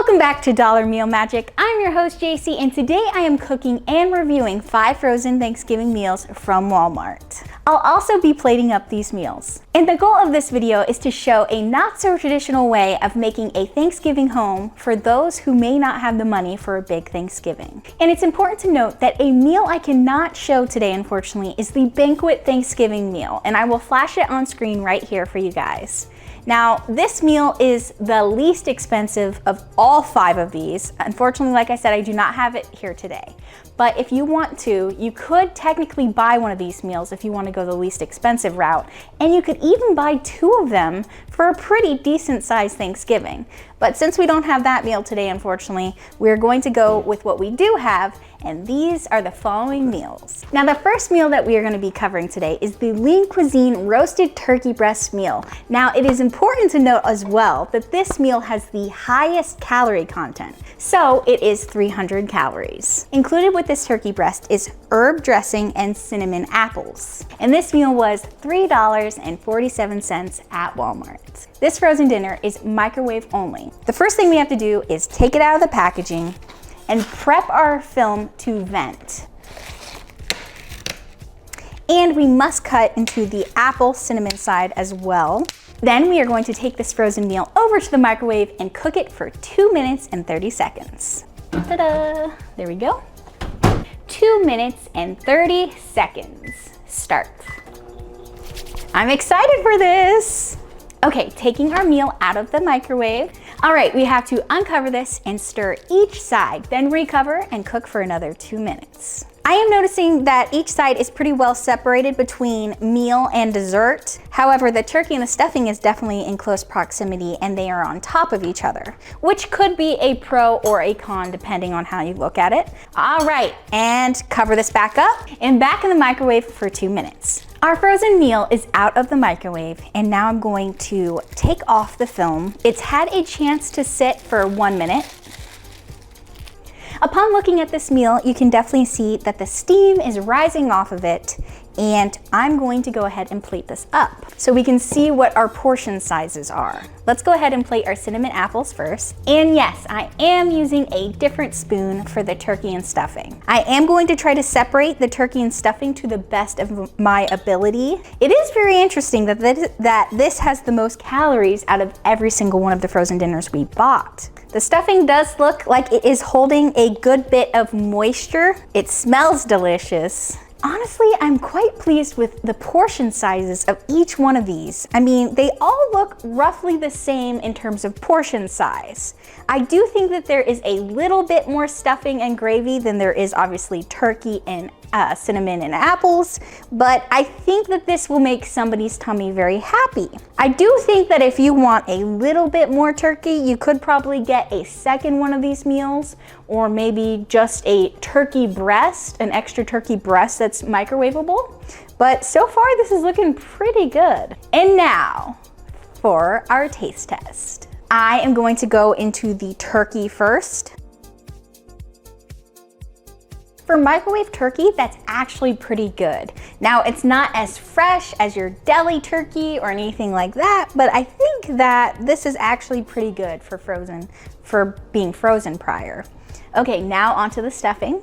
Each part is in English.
Welcome back to Dollar Meal Magic. I'm your host JC, and today I am cooking and reviewing 5 frozen Thanksgiving meals from Walmart. I'll also be plating up these meals. And the goal of this video is to show a not so traditional way of making a Thanksgiving home for those who may not have the money for a big Thanksgiving. And it's important to note that a meal I cannot show today, unfortunately, is the banquet Thanksgiving meal, and I will flash it on screen right here for you guys. Now, this meal is the least expensive of all 5 of these. Unfortunately, like I said, I do not have it here today. But if you want to, you could technically buy one of these meals if you want to go the least expensive route. And you could even buy 2 of them for a pretty decent sized Thanksgiving. But since we don't have that meal today, unfortunately, we're going to go with what we do have, and these are the following meals. Now, the first meal that we are going to be covering today is the Lean Cuisine roasted turkey breast meal. Now, it is important to note as well that this meal has the highest calorie content, so it is 300 calories. Included with this turkey breast is herb dressing and cinnamon apples. And this meal was $3.47 at Walmart. This frozen dinner is microwave only. The first thing we have to do is take it out of the packaging and prep our film to vent. And we must cut into the apple cinnamon side as well. Then we are going to take this frozen meal over to the microwave and cook it for 2 minutes and 30 seconds. Ta-da! There we go. 2 minutes and 30 seconds. Start. I'm excited for this. Okay, taking our meal out of the microwave. All right, we have to uncover this and stir each side, then recover and cook for another 2 minutes. I am noticing that each side is pretty well separated between meal and dessert. However, the turkey and the stuffing is definitely in close proximity and they are on top of each other, which could be a pro or a con depending on how you look at it. All right, and cover this back up and back in the microwave for 2 minutes. Our frozen meal is out of the microwave, and now I'm going to take off the film. It's had a chance to sit for 1 minute. Upon looking at this meal, you can definitely see that the steam is rising off of it, and I'm going to go ahead and plate this up so we can see what our portion sizes are. Let's go ahead and plate our cinnamon apples first. And yes, I am using a different spoon for the turkey and stuffing. I am going to try to separate the turkey and stuffing to the best of my ability. It is very interesting that this has the most calories out of every single one of the frozen dinners we bought. The stuffing does look like it is holding a good bit of moisture. It smells delicious. Honestly, I'm quite pleased with the portion sizes of each one of these. I mean, they all look roughly the same in terms of portion size. I do think that there is a little bit more stuffing and gravy than there is obviously turkey and cinnamon and apples, but I think that this will make somebody's tummy very happy. I do think that if you want a little bit more turkey, you could probably get a second one of these meals, or maybe just a turkey breast, an extra turkey breast that's microwavable. But so far, this is looking pretty good. And now for our taste test. I am going to go into the turkey first. For microwave turkey, that's actually pretty good. Now, it's not as fresh as your deli turkey or anything like that, but I think that this is actually pretty good for being frozen prior. Okay, now onto the stuffing.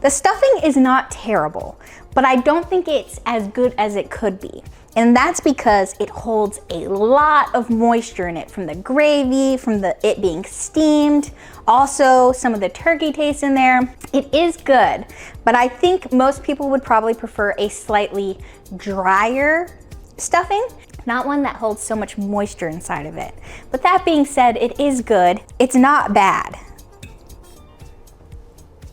The stuffing is not terrible, but I don't think it's as good as it could be. And that's because it holds a lot of moisture in it from the gravy, from it being steamed, also some of the turkey taste in there. It is good, but I think most people would probably prefer a slightly drier stuffing, not one that holds so much moisture inside of it. But that being said, it is good. It's not bad.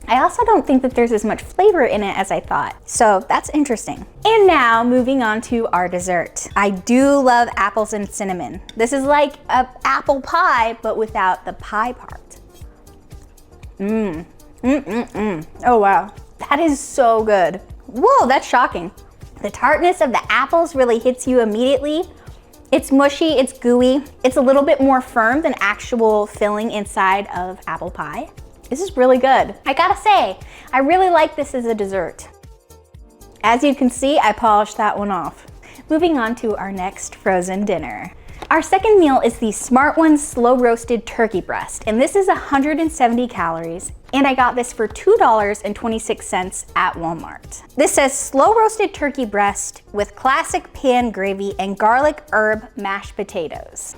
I also don't think that there's as much flavor in it as I thought, so that's interesting. And now moving on to our dessert. I do love apples and cinnamon. This is like an apple pie, but without the pie part. Oh wow, that is so good. Whoa, that's shocking. The tartness of the apples really hits you immediately. It's mushy, it's gooey. It's a little bit more firm than actual filling inside of apple pie. This is really good. I gotta say, I really like this as a dessert. As you can see, I polished that one off. Moving on to our next frozen dinner. Our second meal is the Smart One slow roasted turkey breast, and this is 170 calories, and I got this for $2.26 at Walmart. This says slow roasted turkey breast with classic pan gravy and garlic herb mashed potatoes.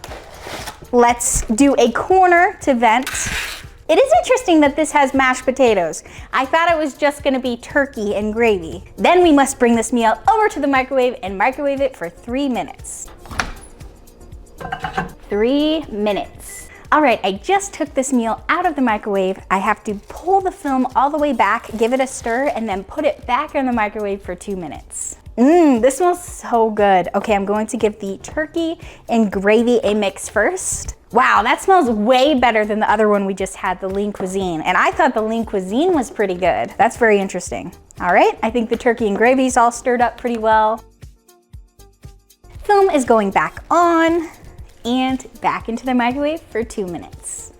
Let's do a corner to vent. It is interesting that this has mashed potatoes. I thought it was just gonna be turkey and gravy. Then we must bring this meal over to the microwave and microwave it for 3 minutes. 3 minutes. All right, I just took this meal out of the microwave. I have to pull the film all the way back, give it a stir, and then put it back in the microwave for 2 minutes. This smells so good. Okay, I'm going to give the turkey and gravy a mix first. Wow, that smells way better than the other one we just had, the lean cuisine. And I thought the lean cuisine was pretty good. That's very interesting. All right, I think the turkey and gravy is all stirred up pretty well. Film is going back on and back into the microwave for 2 minutes.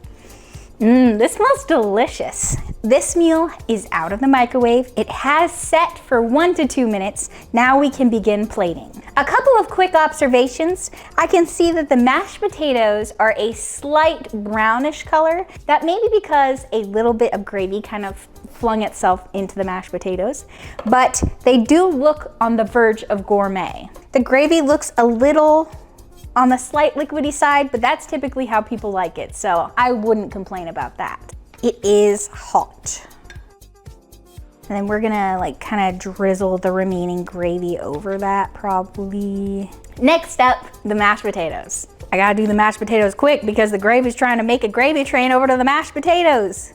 This smells delicious. This meal is out of the microwave. It has set for 1 to 2 minutes. Now we can begin plating. A couple of quick observations. I can see that the mashed potatoes are a slight brownish color. That may be because a little bit of gravy kind of flung itself into the mashed potatoes, but they do look on the verge of gourmet. The gravy looks a little on the slight liquidy side, but that's typically how people like it, so I wouldn't complain about that. It is hot. And then we're gonna like kind of drizzle the remaining gravy over that probably. Next up, the mashed potatoes. I gotta do the mashed potatoes quick because the gravy's trying to make a gravy train over to the mashed potatoes.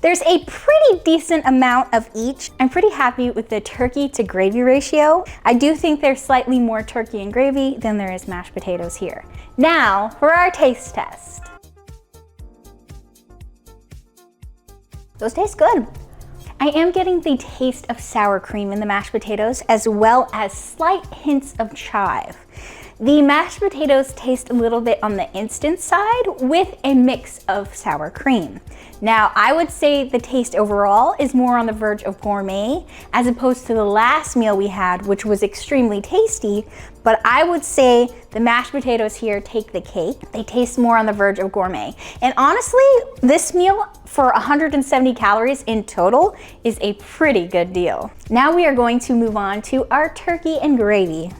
There's a pretty decent amount of each. I'm pretty happy with the turkey to gravy ratio. I do think there's slightly more turkey and gravy than there is mashed potatoes here. Now for our taste test. Those taste good. I am getting the taste of sour cream in the mashed potatoes as well as slight hints of chive. The mashed potatoes taste a little bit on the instant side with a mix of sour cream. Now, I would say the taste overall is more on the verge of gourmet as opposed to the last meal we had, which was extremely tasty, but I would say the mashed potatoes here take the cake. They taste more on the verge of gourmet. And honestly, this meal for 170 calories in total is a pretty good deal. Now we are going to move on to our turkey and gravy.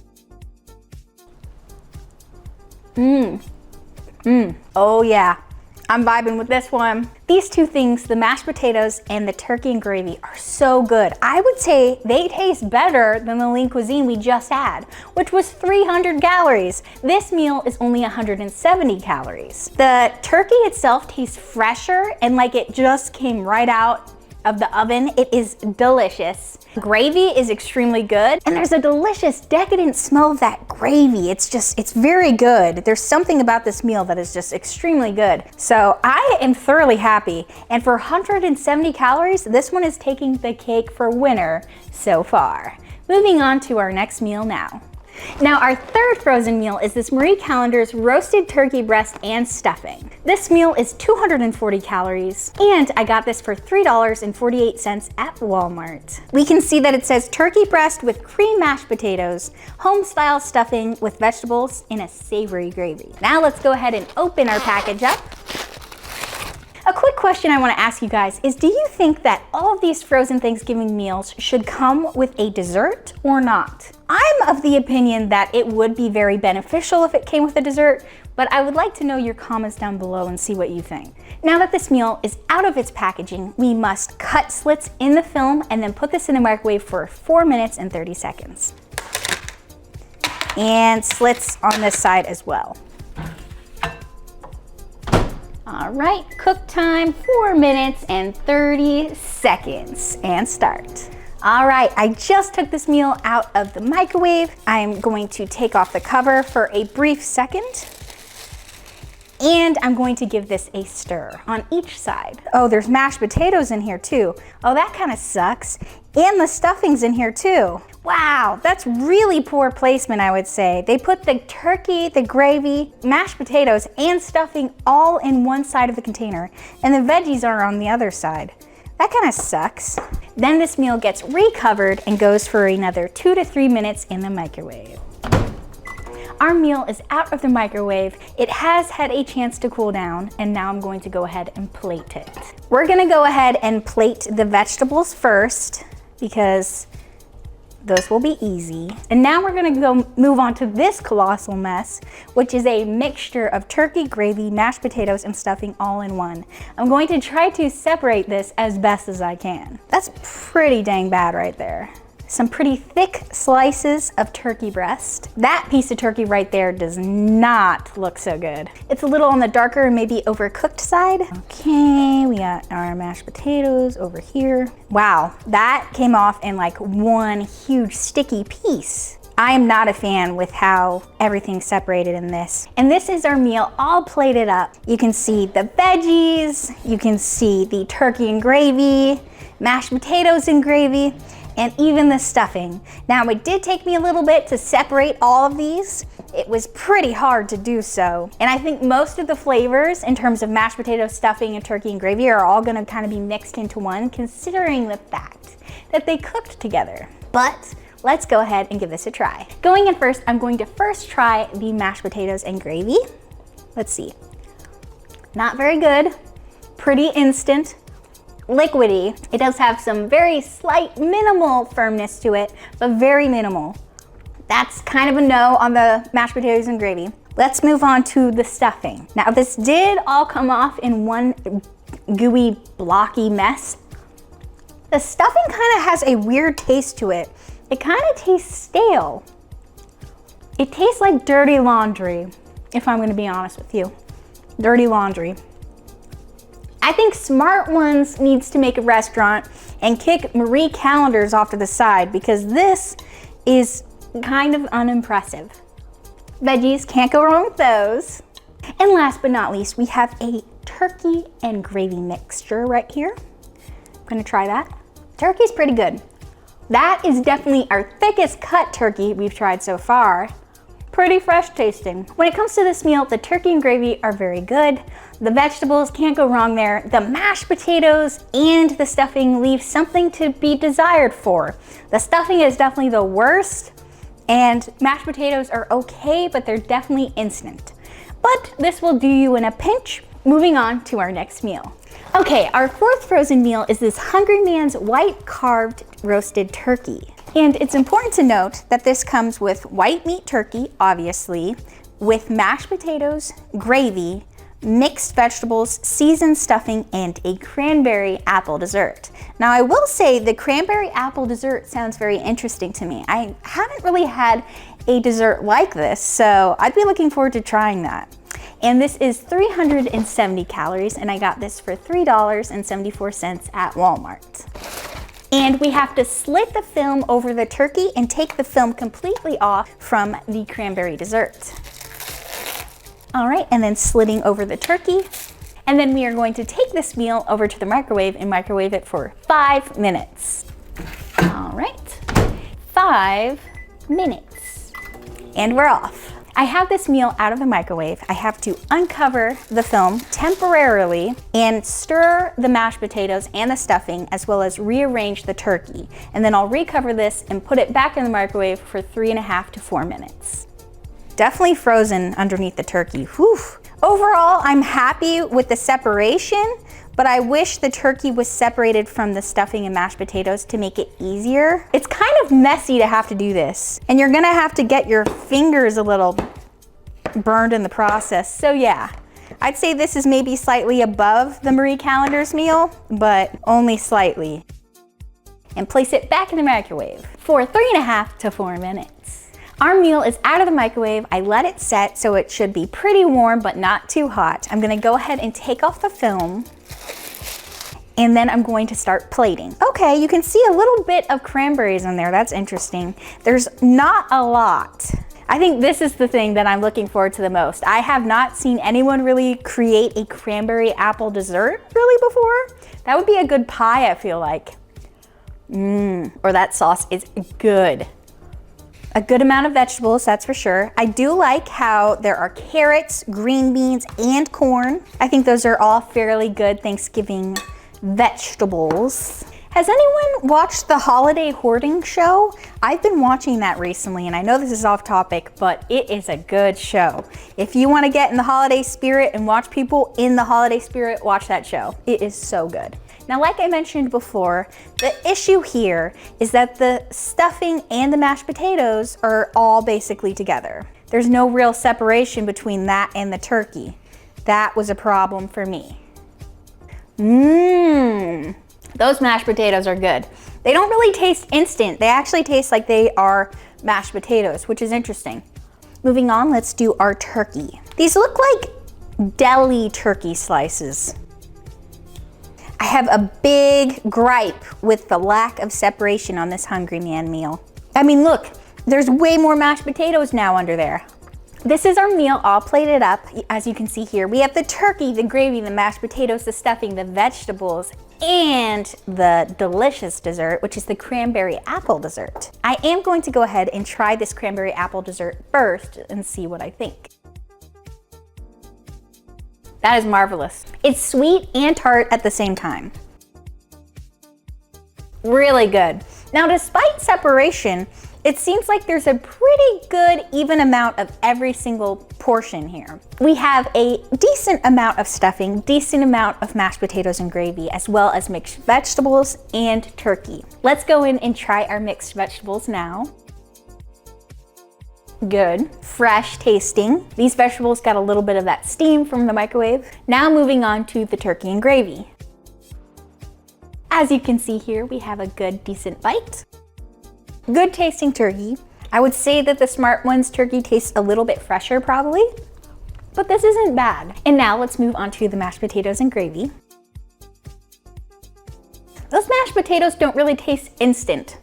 Oh yeah, I'm vibing with this one. These two things, the mashed potatoes and the turkey and gravy, are so good. I would say they taste better than the lean cuisine we just had, which was 300 calories. This meal is only 170 calories. The turkey itself tastes fresher and like it just came right out of the oven. It is delicious. Gravy is extremely good, and there's a delicious decadent smell of that gravy. It's very good. There's something about this meal that is just extremely good. So I am thoroughly happy, and for 170 calories, this one is taking the cake for winner so far. Moving on to our next meal now. Now our third frozen meal is this Marie Callender's roasted turkey breast and stuffing. This meal is 240 calories, and I got this for $3.48 at Walmart. We can see that it says turkey breast with cream mashed potatoes, home-style stuffing with vegetables, and a savory gravy. Now let's go ahead and open our package up. A quick question I want to ask you guys is, do you think that all of these frozen Thanksgiving meals should come with a dessert or not? I'm of the opinion that it would be very beneficial if it came with a dessert, but I would like to know your comments down below and see what you think. Now that this meal is out of its packaging, we must cut slits in the film and then put this in the microwave for 4 minutes and 30 seconds. And slits on this side as well. All right, cook time 4 minutes and 30 seconds and start. All right, I just took this meal out of the microwave. I'm going to take off the cover for a brief second. And I'm going to give this a stir on each side. Oh, there's mashed potatoes in here too. Oh, that kind of sucks. And the stuffing's in here too. Wow, that's really poor placement, I would say. They put the turkey, the gravy, mashed potatoes, and stuffing all in one side of the container, and the veggies are on the other side. That kind of sucks. Then this meal gets recovered and goes for another 2 to 3 minutes in the microwave. Our meal is out of the microwave. It has had a chance to cool down, and now I'm going to go ahead and plate it. We're gonna go ahead and plate the vegetables first because those will be easy. And now we're gonna go move on to this colossal mess, which is a mixture of turkey, gravy, mashed potatoes, and stuffing all in one. I'm going to try to separate this as best as I can. That's pretty dang bad right there. Some pretty thick slices of turkey breast. That piece of turkey right there does not look so good. It's a little on the darker and maybe overcooked side. Okay, we got our mashed potatoes over here. Wow, that came off in like one huge sticky piece. I am not a fan with how everything's separated in this. And this is our meal all plated up. You can see the veggies, you can see the turkey and gravy, mashed potatoes and gravy, and even the stuffing. Now, it did take me a little bit to separate all of these. It was pretty hard to do so. And I think most of the flavors in terms of mashed potatoes, stuffing, and turkey and gravy are all gonna kind of be mixed into one, considering the fact that they cooked together. But let's go ahead and give this a try. Going in first, I'm going to first try the mashed potatoes and gravy. Let's see. Not very good, pretty instant. Liquidy. It does have some very slight minimal firmness to it, but very minimal. That's kind of a no on the mashed potatoes and gravy. Let's move on to the stuffing. Now, this did all come off in one gooey, blocky mess. The stuffing kind of has a weird taste to it. It kind of tastes stale. It tastes like dirty laundry, if I'm gonna be honest with you. Dirty laundry. I think Smart Ones needs to make a restaurant and kick Marie Callender's off to the side because this is kind of unimpressive. Veggies, can't go wrong with those. And last but not least, we have a turkey and gravy mixture right here. I'm gonna try that. Turkey's pretty good. That is definitely our thickest cut turkey we've tried so far. Pretty fresh tasting. When it comes to this meal, the turkey and gravy are very good. The vegetables, can't go wrong there. The mashed potatoes and the stuffing leave something to be desired for. The stuffing is definitely the worst, and mashed potatoes are okay, but they're definitely instant. But this will do you in a pinch. Moving on to our next meal. Okay, our fourth frozen meal is this Hungry Man's white carved roasted turkey. And it's important to note that this comes with white meat turkey, obviously, with mashed potatoes, gravy, mixed vegetables, seasoned stuffing, and a cranberry apple dessert. Now, I will say the cranberry apple dessert sounds very interesting to me. I haven't really had a dessert like this, so I'd be looking forward to trying that. And this is 370 calories, and I got this for $3.74 at Walmart. And we have to slit the film over the turkey and take the film completely off from the cranberry dessert. All right, and then slitting over the turkey. And then we are going to take this meal over to the microwave and microwave it for 5 minutes. All right, 5 minutes. And we're off. I have this meal out of the microwave. I have to uncover the film temporarily and stir the mashed potatoes and the stuffing, as well as rearrange the turkey. And then I'll recover this and put it back in the microwave for 3.5 to 4 minutes. Definitely frozen underneath the turkey. Whew. Overall, I'm happy with the separation, but I wish the turkey was separated from the stuffing and mashed potatoes to make it easier. It's kind of messy to have to do this, and you're gonna have to get your fingers a little burned in the process. So yeah, I'd say this is maybe slightly above the Marie Callender's meal, but only slightly. And place it back in the microwave for 3.5 to 4 minutes. Our meal is out of the microwave. I let it set, so it should be pretty warm, but not too hot. I'm gonna go ahead and take off the film, and then I'm going to start plating. Okay, you can see a little bit of cranberries in there. That's interesting. There's not a lot. I think this is the thing that I'm looking forward to the most. I have not seen anyone really create a cranberry apple dessert really before. That would be a good pie, I feel like. Or that sauce is good. A good amount of vegetables, that's for sure. I do like how there are carrots, green beans, and corn. I think those are all fairly good Thanksgiving vegetables. Has anyone watched the Holiday Hoarding Show? I've been watching that recently, and I know this is off topic, but it is a good show. If you want to get in the holiday spirit and watch people in the holiday spirit, watch that show. It is so good. Now, like I mentioned before, the issue here is that the stuffing and the mashed potatoes are all basically together. There's no real separation between that and the turkey. That was a problem for me. Those mashed potatoes are good. They don't really taste instant. They actually taste like they are mashed potatoes, which is interesting. Moving on, let's do our turkey. These look like deli turkey slices. I have a big gripe with the lack of separation on this Hungry Man meal. I mean, look, there's way more mashed potatoes now under there. This is our meal all plated up. As you can see here, we have the turkey, the gravy, the mashed potatoes, the stuffing, the vegetables, and the delicious dessert, which is the cranberry apple dessert. I am going to go ahead and try this cranberry apple dessert first and see what I think. That is marvelous. It's sweet and tart at the same time. Really good. Now, despite separation, it seems like there's a pretty good even amount of every single portion here. We have a decent amount of stuffing, decent amount of mashed potatoes and gravy, as well as mixed vegetables and turkey. Let's go in and try our mixed vegetables now. Good, fresh tasting. These vegetables got a little bit of that steam from the microwave. Now moving on to the turkey and gravy. As you can see here, we have a good, decent bite. Good tasting turkey. I would say that the Smart Ones turkey tastes a little bit fresher probably, but this isn't bad. And now let's move on to the mashed potatoes and gravy. Those mashed potatoes don't really taste instant.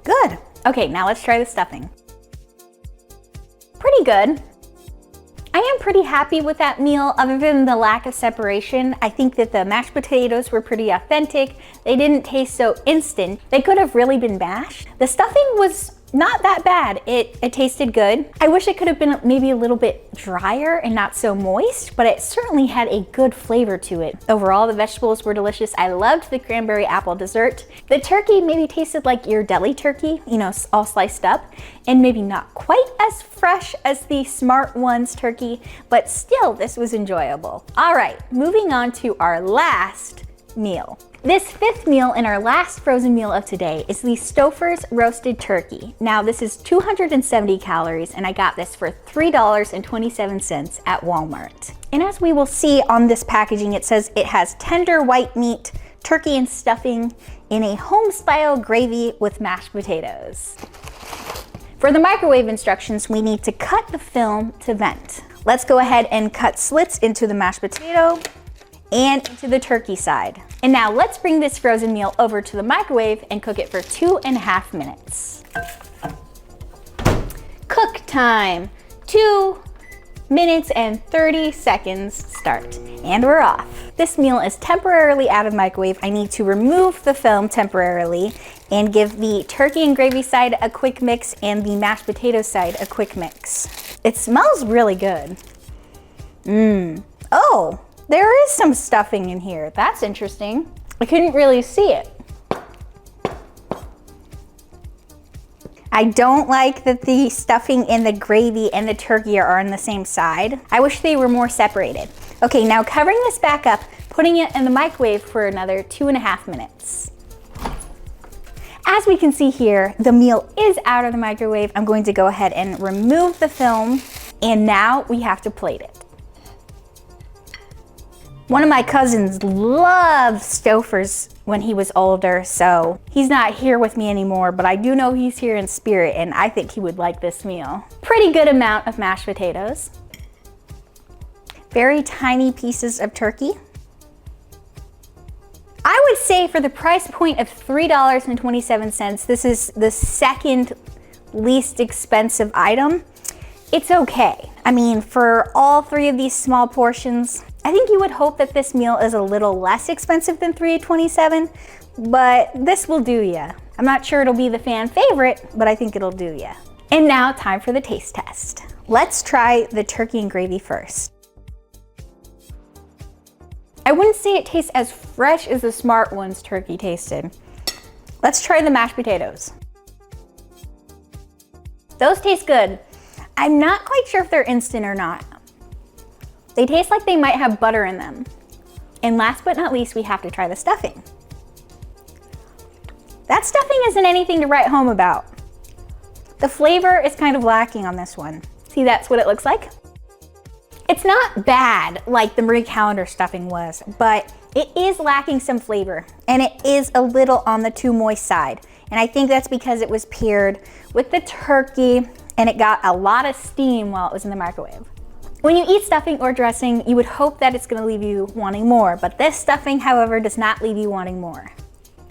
Good. Okay, now let's try the stuffing. Pretty good. I am pretty happy with that meal other than the lack of separation. I think that the mashed potatoes were pretty authentic. They didn't taste so instant. They could have really been mashed. The stuffing was not that bad. It tasted good. I wish it could have been maybe a little bit drier and not so moist, but it certainly had a good flavor to it. Overall, the vegetables were delicious. I loved the cranberry apple dessert. The turkey maybe tasted like your deli turkey, you know, all sliced up, and maybe not quite as fresh as the Smart Ones turkey, but still, this was enjoyable. All right, moving on to our last meal. This fifth meal in our last frozen meal of today is the Stouffer's roasted turkey. Now this is 270 calories and I got this for $3.27 at Walmart. And as we will see on this packaging, it says it has tender white meat, turkey and stuffing in a home-style gravy with mashed potatoes. For the microwave instructions, we need to cut the film to vent. Let's go ahead and cut slits into the mashed potato and into the turkey side. And now let's bring this frozen meal over to the microwave and cook it for 2.5 minutes. Cook time, 2 minutes and 30 seconds start. And we're off. This meal is temporarily out of microwave. I need to remove the film temporarily and give the turkey and gravy side a quick mix and the mashed potato side a quick mix. It smells really good. Oh, there is some stuffing in here. That's interesting. I couldn't really see it. I don't like that the stuffing and the gravy and the turkey are on the same side. I wish they were more separated. Okay, now covering this back up, putting it in the microwave for another 2.5 minutes. As we can see here, the meal is out of the microwave. I'm going to go ahead and remove the film, and now we have to plate it. One of my cousins loved Stouffer's when he was older, so he's not here with me anymore, but I do know he's here in spirit, and I think he would like this meal. Pretty good amount of mashed potatoes. Very tiny pieces of turkey. I would say for the price point of $3.27, this is the second least expensive item. It's okay. I mean, for all three of these small portions, I think you would hope that this meal is a little less expensive than $3.27, but this will do ya. I'm not sure it'll be the fan favorite, but I think it'll do ya. And now time for the taste test. Let's try the turkey and gravy first. I wouldn't say it tastes as fresh as the Smart Ones turkey tasted. Let's try the mashed potatoes. Those taste good. I'm not quite sure if they're instant or not. They taste like they might have butter in them. And last but not least, we have to try the stuffing. That stuffing isn't anything to write home about. The flavor is kind of lacking on this one. See, that's what it looks like. It's not bad like the Marie Callender stuffing was, but it is lacking some flavor, and it is a little on the too moist side. And I think that's because it was paired with the turkey and it got a lot of steam while it was in the microwave. When you eat stuffing or dressing, you would hope that it's gonna leave you wanting more, but this stuffing, however, does not leave you wanting more.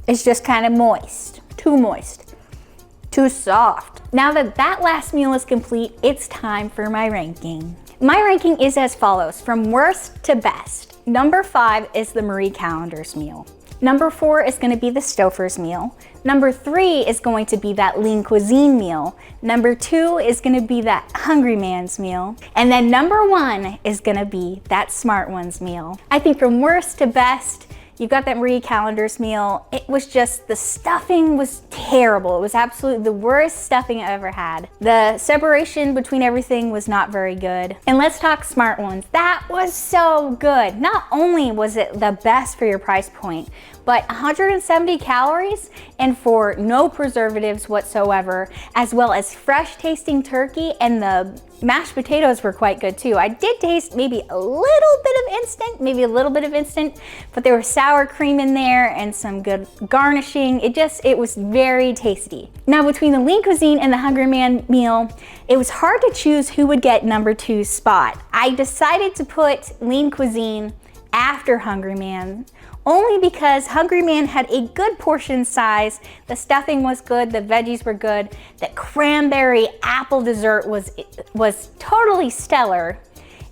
It's just kind of moist, too soft. Now that that last meal is complete, it's time for my ranking. My ranking is as follows, from worst to best. Number 5 is the Marie Callender's meal. Number 4 is gonna be the Stouffer's meal. Number 3 is going to be that Lean Cuisine meal. Number 2 is gonna be that Hungry Man's meal. And then number 1 is gonna be that Smart One's meal. I think from worst to best, you got that Marie Callender's meal. It was just, the stuffing was terrible. It was absolutely the worst stuffing I ever had. The separation between everything was not very good. And let's talk Smart Ones. That was so good. Not only was it the best for your price point, but 170 calories and for no preservatives whatsoever, as well as fresh tasting turkey, and the mashed potatoes were quite good too. I did taste maybe a little bit of instant, but there was sour cream in there and some good garnishing. It was very tasty. Now between the Lean Cuisine and the Hungry Man meal, it was hard to choose who would get number 2's spot. I decided to put Lean Cuisine after Hungry Man, only because Hungry Man had a good portion size, the stuffing was good, the veggies were good, the cranberry apple dessert was totally stellar,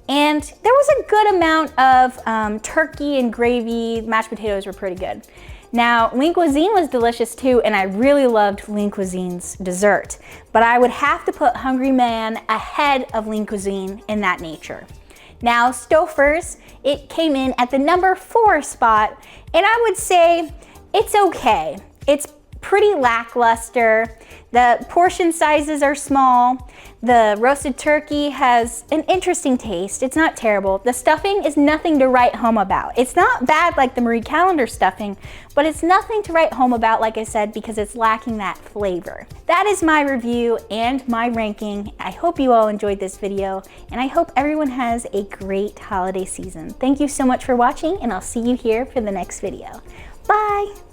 and there was a good amount of turkey and gravy. Mashed potatoes were pretty good. Now, Lean Cuisine was delicious too, and I really loved Lean Cuisine's dessert, but I would have to put Hungry Man ahead of Lean Cuisine in that nature. Now, Stouffer's, it came in at the number 4 spot, and I would say it's okay. It's pretty lackluster. The portion sizes are small. The roasted turkey has an interesting taste. It's not terrible. The stuffing is nothing to write home about. It's not bad like the Marie Callender stuffing, but it's nothing to write home about, like I said, because it's lacking that flavor. That is my review and my ranking. I hope you all enjoyed this video, and I hope everyone has a great holiday season. Thank you so much for watching, and I'll see you here for the next video. Bye!